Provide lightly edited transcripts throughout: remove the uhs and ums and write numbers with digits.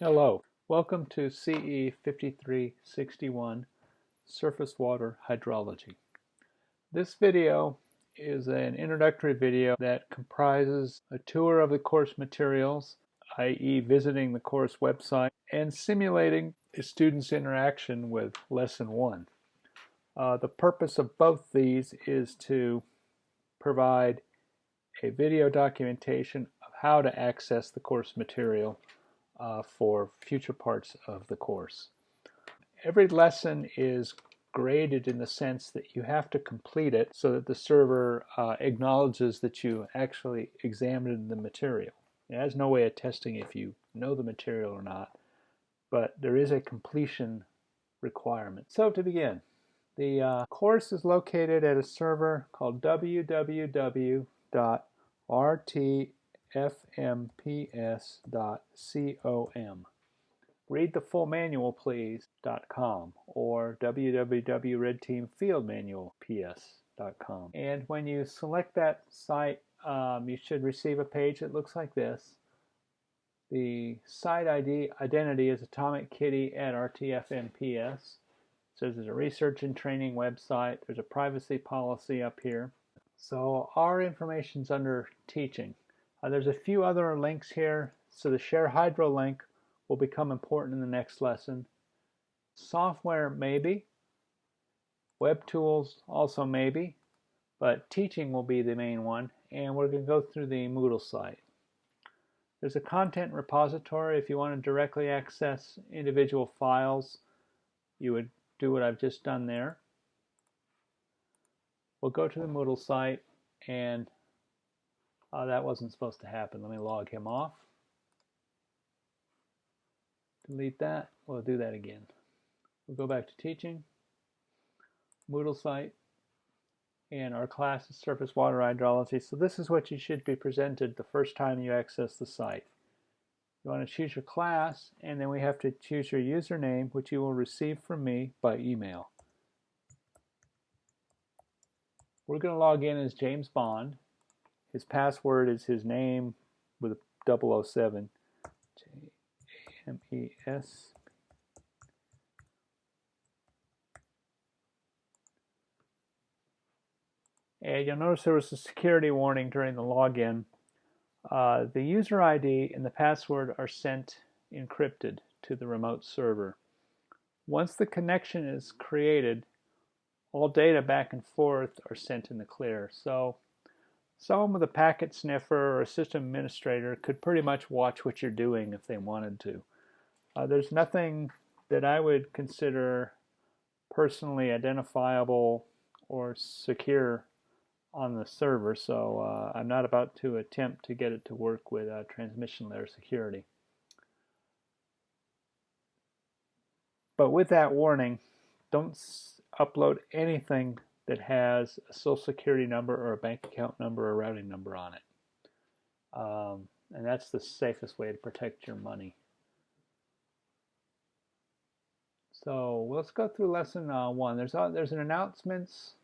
Hello, welcome to CE 5361 Surface Water Hydrology. This video is an introductory video that comprises a tour of the course materials, i.e. visiting the course website, and simulating a student's interaction with Lesson 1. The purpose of both these is to provide a video documentation of how to access the course material for future parts of the course. Every lesson is graded in the sense that you have to complete it so that the server acknowledges that you actually examined the material. It has no way of testing if you know the material or not, but there is a completion requirement. So to begin, the course is located at a server called www.rtfmps.com. Read the full manual please.com or www.redteamfieldmanualps.com. And when you select that site, you should receive a page that looks like this. The site identity is Atomic Kitty at RTFMPS. It says there's a research and training website. There's a privacy policy up here. So our information's under teaching. There's a few other links here. So the Share Hydro link will become important in the next lesson. Software, maybe. Web tools, also maybe. But teaching will be the main one. And we're going to go through the Moodle site. There's a content repository. If you want to directly access individual files, you would do what I've just done there. We'll go to the Moodle site, and that wasn't supposed to happen. Let me log him off. Delete that. We'll do that again. We'll go back to teaching, Moodle site, and our class is Surface Water Hydrology. So this is what you should be presented the first time you access the site. You want to choose your class, and then we have to choose your username, which you will receive from me by email. We're going to log in as James Bond. His password is his name with a 007. J-A-M-E-S. And you'll notice there was a security warning during the login. The user ID and the password are sent encrypted to the remote server. Once the connection is created, all data back and forth are sent in the clear. So someone with a packet sniffer or a system administrator could pretty much watch what you're doing if they wanted to. There's nothing that I would consider personally identifiable or secure on the server, so I'm not about to attempt to get it to work with transmission layer security. But with that warning, don't upload anything that has a social security number or a bank account number or routing number on it. And that's the safest way to protect your money. So let's go through lesson 1. There's an announcements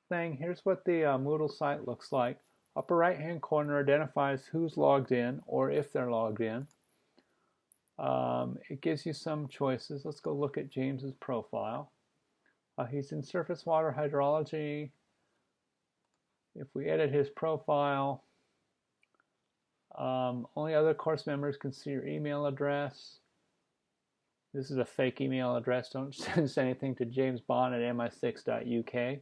thing. Here's what the Moodle site looks like. Upper right hand corner identifies who's logged in or if they're logged in. It gives you some choices. Let's go look at James's profile. He's in Surface Water Hydrology. If we edit his profile, only other course members can see your email address. This is a fake email address. Don't send anything to jamesbond@mi6.uk.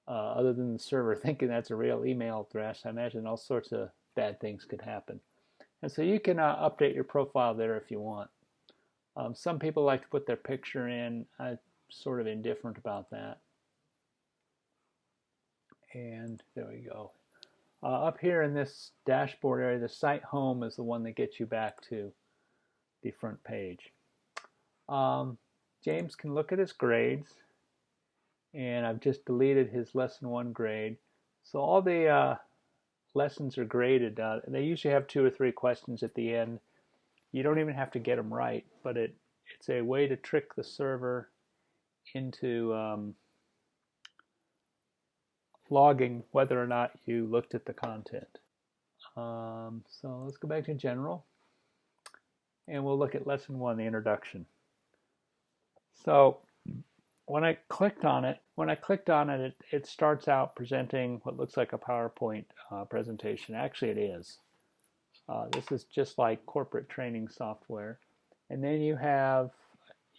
Other than the server thinking that's a real email address. I imagine all sorts of bad things could happen. And so you can update your profile there if you want. Some people like to put their picture in. I'm sort of indifferent about that. And there we go. Up here in this dashboard area, the site home is the one that gets you back to the front page. James can look at his grades, and I've just deleted his lesson 1 grade. So all the lessons are graded. They usually have 2 or 3 questions at the end. You don't even have to get them right, but it's a way to trick the server into logging whether or not you looked at the content. So let's go back to general. and we'll look at lesson 1, the introduction. So when I clicked on it, it starts out presenting what looks like a PowerPoint presentation. Actually, it is. This is just like corporate training software. And then you want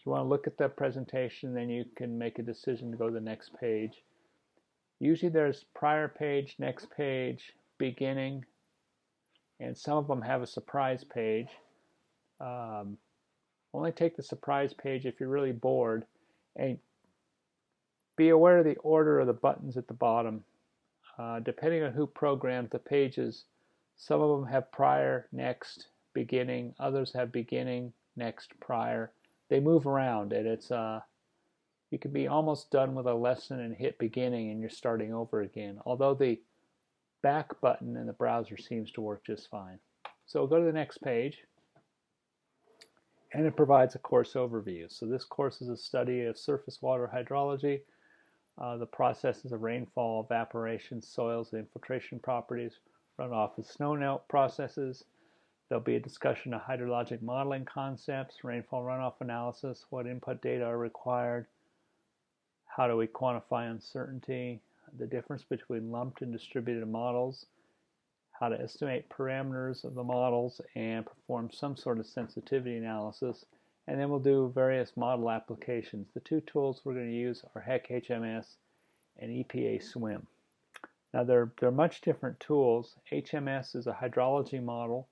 to look at the presentation, then you can make a decision to go to the next page. Usually there's prior page, next page, beginning, and some of them have a surprise page. Only take the surprise page if you're really bored, and be aware of the order of the buttons at the bottom. Depending on who programmed the pages, some of them have prior, next, beginning, others have beginning, next, prior. They move around, and it's you can be almost done with a lesson and hit beginning and you're starting over again, although the back button in the browser seems to work just fine. So we'll go to the next page, and it provides a course overview. So this course is a study of surface water hydrology, the processes of rainfall, evaporation, soils, and infiltration properties, runoff and snow melt processes. There'll be a discussion of hydrologic modeling concepts, rainfall runoff analysis, what input data are required, how do we quantify uncertainty, the difference between lumped and distributed models, how to estimate parameters of the models and perform some sort of sensitivity analysis, and then we'll do various model applications. The two tools we're going to use are HEC-HMS and EPA-SWMM. Now they're much different tools. HMS is a hydrology model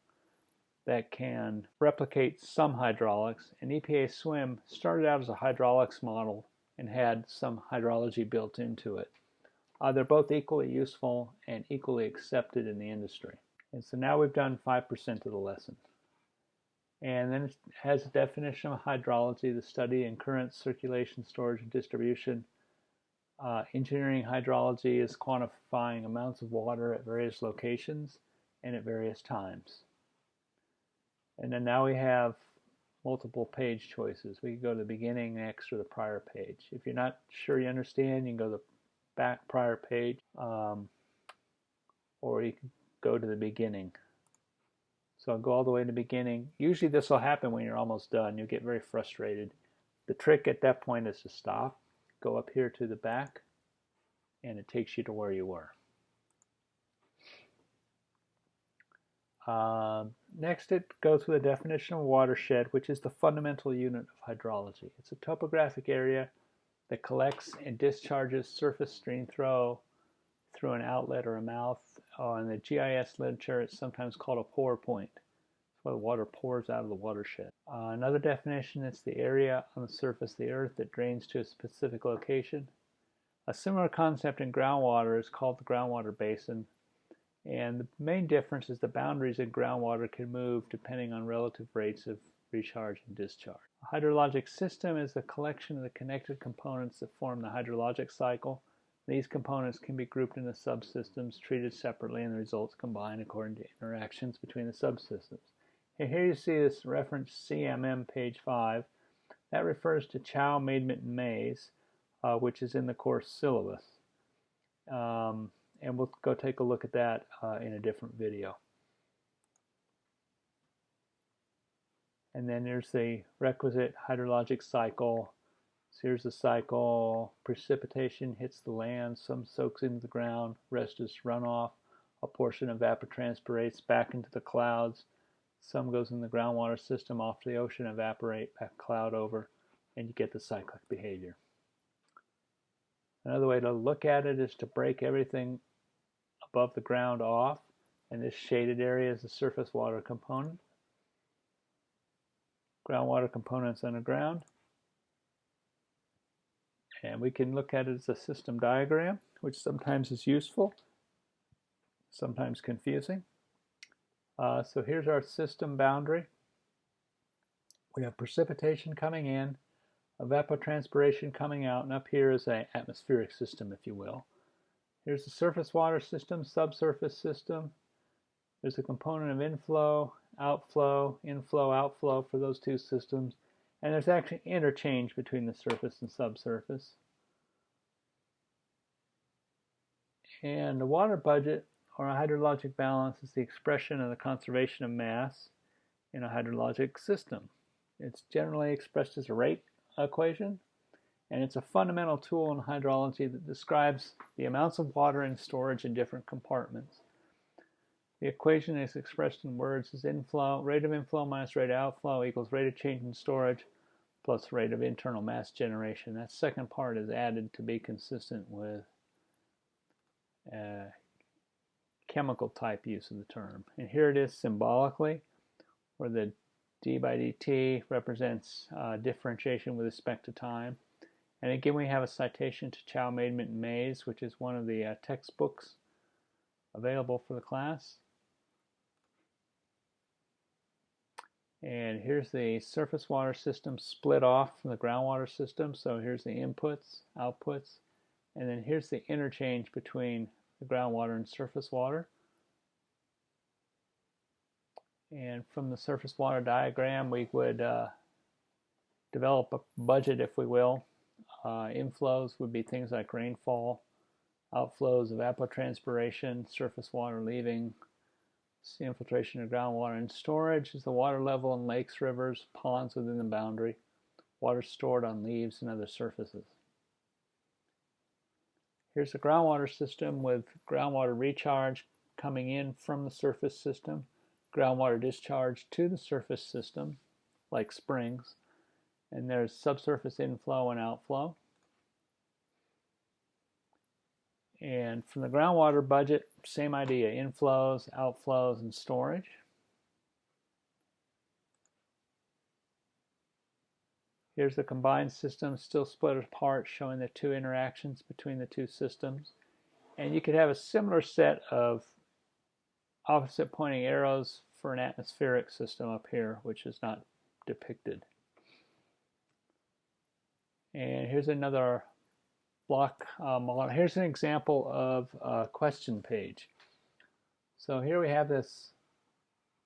that can replicate some hydraulics, and EPA-SWMM started out as a hydraulics model and had some hydrology built into it. They're both equally useful and equally accepted in the industry. And so now we've done 5% of the lesson. And then it has a definition of hydrology, the study in current, circulation, storage, and distribution. Engineering hydrology is quantifying amounts of water at various locations and at various times. And then now we have multiple page choices. We can go to the beginning, next, or the prior page. If you're not sure you understand, you can go to the back prior page, or you can go to the beginning. So I'll go all the way to the beginning. Usually this will happen when you're almost done. You'll get very frustrated. The trick at that point is to stop, go up here to the back, and it takes you to where you were. Next, it goes with a definition of watershed, which is the fundamental unit of hydrology. It's a topographic area that collects and discharges surface stream flow through an outlet or a mouth. In the GIS literature, it's sometimes called a pour point. That's why the water pours out of the watershed. Another definition is the area on the surface of the earth that drains to a specific location. A similar concept in groundwater is called the groundwater basin. And the main difference is the boundaries in groundwater can move depending on relative rates of recharge and discharge. A hydrologic system is a collection of the connected components that form the hydrologic cycle. These components can be grouped into subsystems, treated separately, and the results combined according to interactions between the subsystems. And here you see this reference CMM page 5. That refers to Chow, Maidment, and Mays, which is in the course syllabus. And we'll go take a look at that in a different video. And then there's the requisite hydrologic cycle. So here's the cycle. Precipitation hits the land, some soaks into the ground, rest is runoff. A portion evapotranspirates back into the clouds. Some goes in the groundwater system off to the ocean, evaporate, back cloud over, and you get the cyclic behavior. Another way to look at it is to break everything above the ground off, and this shaded area is the surface water component. Groundwater components underground. And we can look at it as a system diagram, which sometimes is useful, sometimes confusing. So here's our system boundary. We have precipitation coming in, evapotranspiration coming out, and up here is an atmospheric system, if you will. Here's the surface water system, subsurface system. There's a component of inflow, outflow, inflow, outflow for those two systems. And there's actually interchange between the surface and subsurface. And the water budget, or a hydrologic balance, is the expression of the conservation of mass in a hydrologic system. It's generally expressed as a rate equation, and it's a fundamental tool in hydrology that describes the amounts of water in storage in different compartments. The equation is expressed in words as inflow, rate of inflow minus rate of outflow equals rate of change in storage plus rate of internal mass generation. That second part is added to be consistent with chemical type use of the term. And here it is symbolically, where the d by dt represents differentiation with respect to time. And again, we have a citation to Chow, Maidment, and Mays, which is one of the textbooks available for the class. And here's the surface water system split off from the groundwater system. So here's the inputs, outputs, and then here's the interchange between the groundwater and surface water. And from the surface water diagram, we would develop a budget, if we will. Inflows would be things like rainfall, outflows, evapotranspiration, surface water leaving, infiltration of groundwater, and storage is the water level in lakes, rivers, ponds within the boundary, water stored on leaves and other surfaces. Here's the groundwater system with groundwater recharge coming in from the surface system, groundwater discharge to the surface system, like springs, and there's subsurface inflow and outflow. And from the groundwater budget, same idea, inflows, outflows, and storage. Here's the combined system, still split apart, showing the two interactions between the two systems. And you could have a similar set of opposite pointing arrows for an atmospheric system up here, which is not depicted. And here's another block model. Here's an example of a question page. So here we have this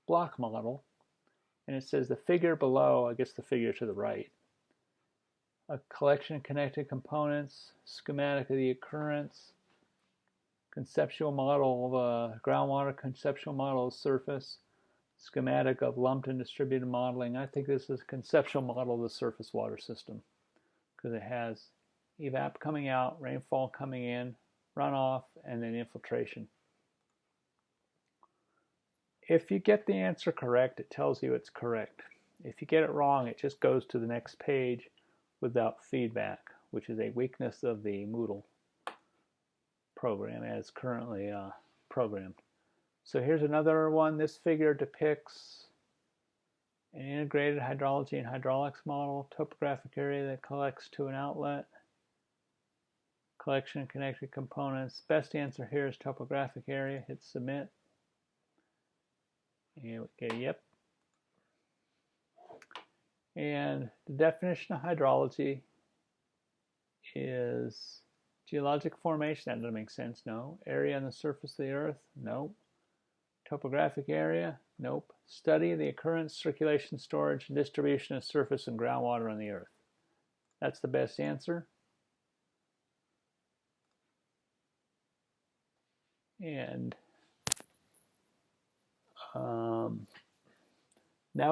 block model, and it says the figure below, I guess the figure to the right, a collection of connected components, schematic of the occurrence, conceptual model of groundwater, conceptual model of surface, schematic of lumped and distributed modeling. I think this is a conceptual model of the surface water system because it has evap coming out, rainfall coming in, runoff, and then infiltration. If you get the answer correct, it tells you it's correct. If you get it wrong, it just goes to the next page without feedback, which is a weakness of the Moodle program as currently programmed. So here's another one. This figure depicts an integrated hydrology and hydraulics model, topographic area that collects to an outlet, collection of connected components. Best answer here is topographic area. Hit submit. And we get yep. And the definition of hydrology is geologic formation. That doesn't make sense. No. Area on the surface of the earth. Nope. Topographic area. Nope. Study the occurrence, circulation, storage, and distribution of surface and groundwater on the earth. That's the best answer. And now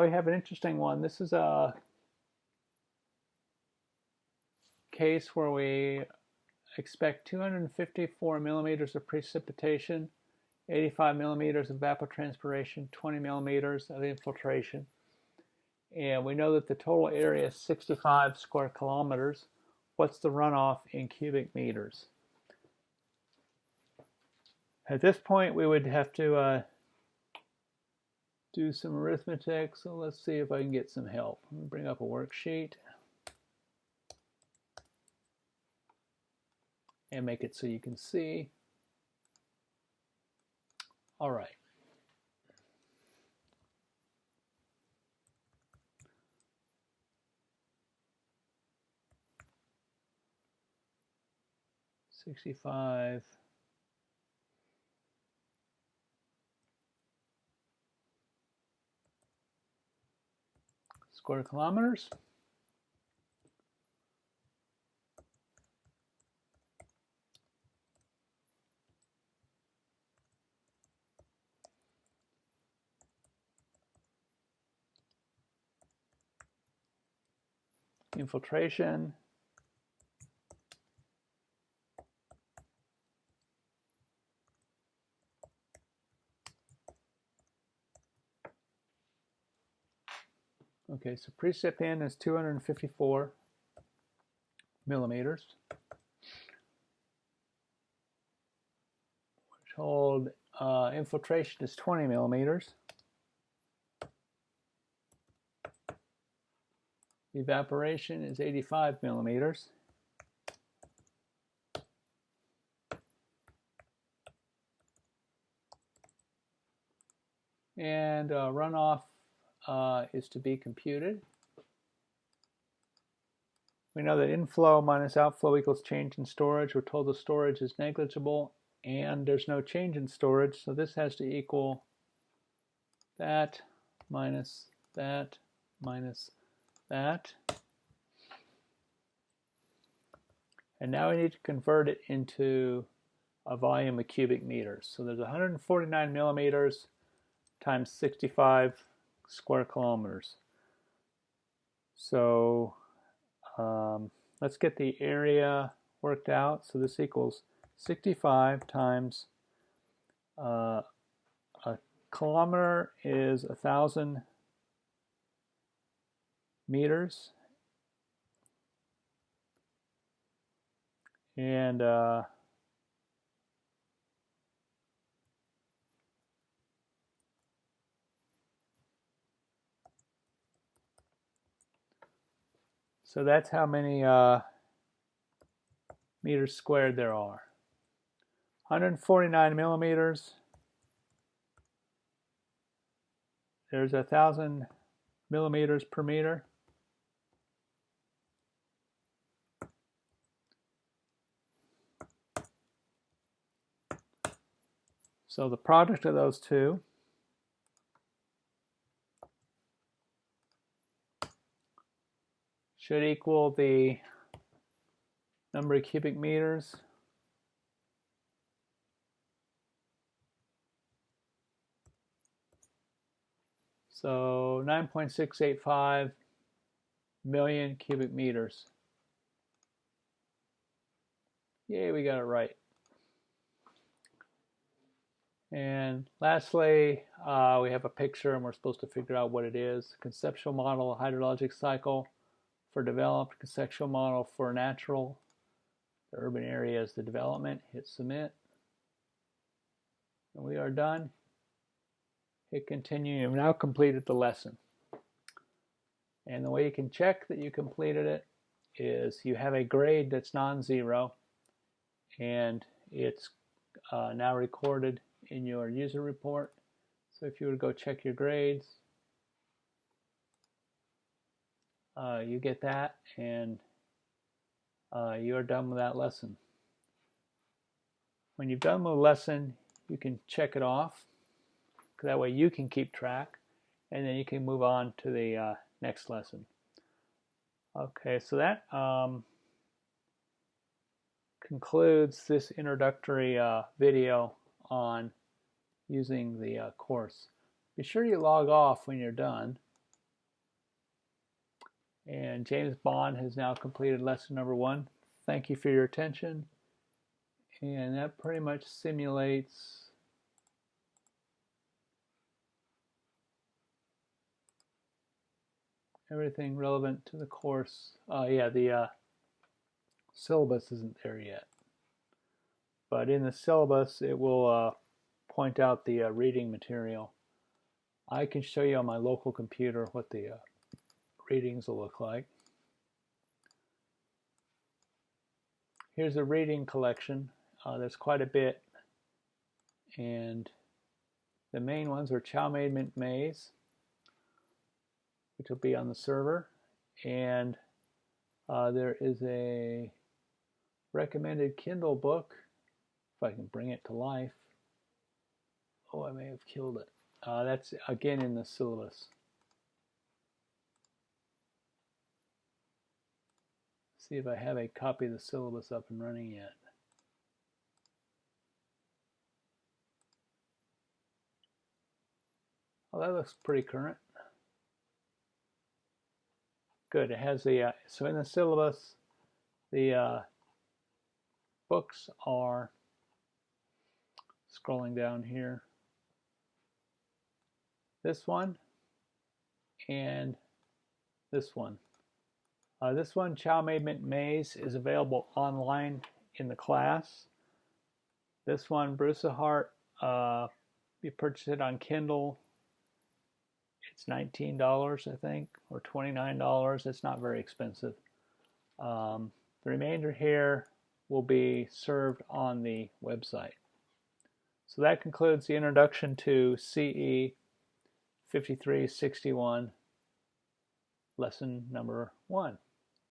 we have an interesting one. This is a case where we expect 254 millimeters of precipitation, 85 millimeters of evapotranspiration, 20 millimeters of infiltration. And we know that the total area is 65 square kilometers. What's the runoff in cubic meters? At this point, we would have to do some arithmetic, so let's see if I can get some help. Let me bring up a worksheet and make it so you can see. All right. $65 square kilometers. infiltration, okay, so precip in is 254 millimeters. Threshold infiltration is 20 millimeters. Evaporation is 85 millimeters. And runoff is to be computed. We know that inflow minus outflow equals change in storage. We're told the storage is negligible and there's no change in storage, so this has to equal that minus that minus that. And now we need to convert it into a volume of cubic meters. So there's 149 millimeters times 65 square kilometers. So let's get the area worked out. So this equals 65 times a kilometer is 1,000 meters. And so that's how many meters squared there are. 149 millimeters. There's 1,000 millimeters per meter. So the product of those two should equal the number of cubic meters so 9.685 million cubic meters. Yay, we got it right. And lastly, we have a picture and we're supposed to figure out what it is. Conceptual model, hydrologic cycle for developed, conceptual model for natural. The urban area is the development. Hit submit. And we are done. Hit continue. You've now completed the lesson. And the way you can check that you completed it is you have a grade that's non-zero and it's now recorded in your user report. So if you were to go check your grades, you get that and you are done with that lesson. When you've done with the lesson, you can check it off. That way you can keep track and then you can move on to the next lesson. Okay, so that concludes this introductory video on using the course. Be sure you log off when you're done. And James Bond has now completed lesson number 1. Thank you for your attention. And that pretty much simulates everything relevant to the course. Yeah, the syllabus isn't there yet. But in the syllabus, it will point out the reading material. I can show you on my local computer what the readings will look like. Here's a reading collection. There's quite a bit. And the main ones are chow mein mint maize, which will be on the server. And there is a recommended Kindle book, if I can bring it to life. Oh, I may have killed it. That's again in the syllabus. See if I have a copy of the syllabus up and running yet. Oh, that looks pretty current. Good. It has the so in the syllabus, the books are, scrolling down here, this one and this one. This one, Chow Mei Mint Maze, is available online in the class. This one, Bruceheart, you purchase it on Kindle. It's $19, I think, or $29. It's not very expensive. The remainder here will be served on the website. So that concludes the introduction to CE 5361, lesson number 1.